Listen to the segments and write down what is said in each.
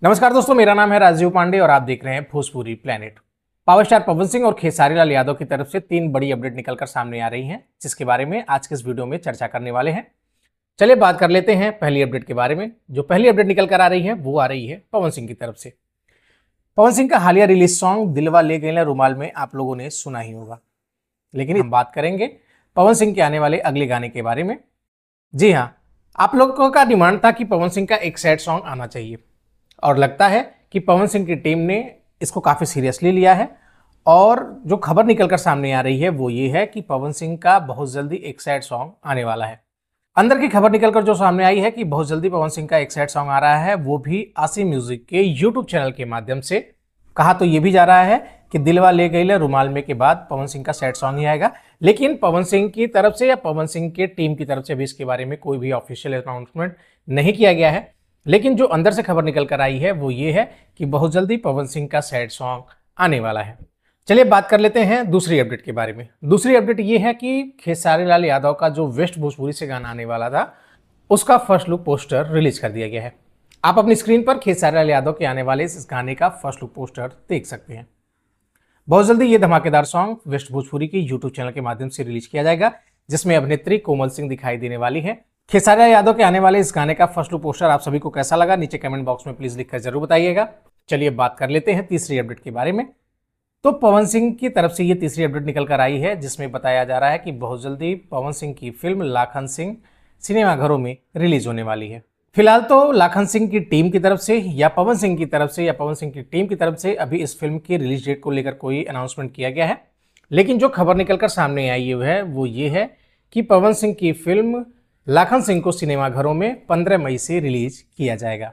नमस्कार दोस्तों, मेरा नाम है राजीव पांडे और आप देख रहे हैं Bhojpuri planet. Power star Pawan Singh और खेसारी लाल यादव की तरफ से 3 बड़ी अपडेट निकलकर सामने आ रही हैं, जिसके बारे में आज के इस वीडियो में चर्चा करने वाले हैं। चलिए बात कर लेते हैं पहली अपडेट के बारे में। जो पहली अपडेट निकल कर आ रही है वो आ रही है पवन सिंह की तरफ से। पवन सिंह का हालिया रिलीज सॉन्ग दिलवा ले गए रुमाल में आप लोगों ने सुना ही होगा, लेकिन हम बात करेंगे पवन सिंह के आने वाले अगले गाने के बारे में। जी हाँ, आप लोगों का डिमांड था कि पवन सिंह का एक सैड सॉन्ग आना चाहिए और लगता है कि पवन सिंह की टीम ने इसको काफ़ी सीरियसली लिया है। और जो खबर निकलकर सामने आ रही है वो ये है कि पवन सिंह का बहुत जल्दी एक सैड सॉन्ग आने वाला है। अंदर की खबर निकलकर जो सामने आई है कि बहुत जल्दी पवन सिंह का एक सैड सॉन्ग आ रहा है, वो भी आशी म्यूजिक के यूट्यूब चैनल के माध्यम से। कहा तो ये भी जा रहा है कि दिलवा ले गई रुमाल में के बाद पवन सिंह का सैड सॉन्ग ही आएगा, लेकिन पवन सिंह की तरफ से या पवन सिंह के टीम की तरफ से भी इसके बारे में कोई भी ऑफिशियल अनाउंसमेंट नहीं किया गया है। लेकिन जो अंदर से खबर निकल कर आई है वो ये है कि बहुत जल्दी पवन सिंह का सैड सॉन्ग आने वाला है। चलिए बात कर लेते हैं दूसरी अपडेट के बारे में। दूसरी अपडेट ये है कि खेसारी लाल यादव का जो वेस्ट भोजपुरी से गाना आने वाला था उसका फर्स्ट लुक पोस्टर रिलीज कर दिया गया है। आप अपनी स्क्रीन पर खेसारी लाल यादव के आने वाले इस गाने का फर्स्ट लुक पोस्टर देख सकते हैं। बहुत जल्दी ये धमाकेदार सॉन्ग वेस्ट भोजपुरी के यूट्यूब चैनल के माध्यम से रिलीज किया जाएगा, जिसमें अभिनेत्री कोमल सिंह दिखाई देने वाली है। खेसारी लाल यादव के आने वाले इस गाने का फर्स्ट लुक पोस्टर आप सभी को कैसा लगा, नीचे कमेंट बॉक्स में प्लीज लिखकर जरूर बताइएगा। चलिए बात कर लेते हैं तीसरी अपडेट के बारे में। तो पवन सिंह की तरफ से ये तीसरी अपडेट निकल कर आई है, जिसमें बताया जा रहा है कि बहुत जल्दी पवन सिंह की फिल्म लाखन सिंह सिनेमाघरों में रिलीज होने वाली है। फिलहाल तो लाखन सिंह की टीम की तरफ से या पवन सिंह की तरफ से या पवन सिंह की टीम की तरफ से अभी इस फिल्म की रिलीज डेट को लेकर कोई अनाउंसमेंट किया गया है। लेकिन जो खबर निकलकर सामने आई है वो ये है कि पवन सिंह की फिल्म लाखन सिंह को सिनेमाघरों में 15 मई से रिलीज किया जाएगा।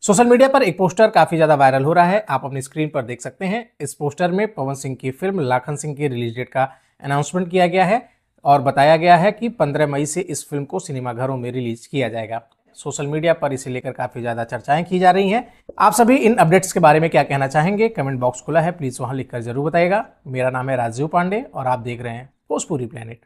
सोशल मीडिया पर एक पोस्टर काफी ज्यादा वायरल हो रहा है, आप अपनी स्क्रीन पर देख सकते हैं। इस पोस्टर में पवन सिंह की फिल्म लाखन सिंह की रिलीज डेट का अनाउंसमेंट किया गया है और बताया गया है कि 15 मई से इस फिल्म को सिनेमाघरों में रिलीज किया जाएगा। सोशल मीडिया पर इसे लेकर काफी ज्यादा चर्चाएं की जा रही हैं। आप सभी इन अपडेट्स के बारे में क्या कहना चाहेंगे, कमेंट बॉक्स खुला है, प्लीज वहां लिखकर जरूर बताइएगा। मेरा नाम है राजीव पांडे और आप देख रहे हैं भोजपुरी प्लेनेट।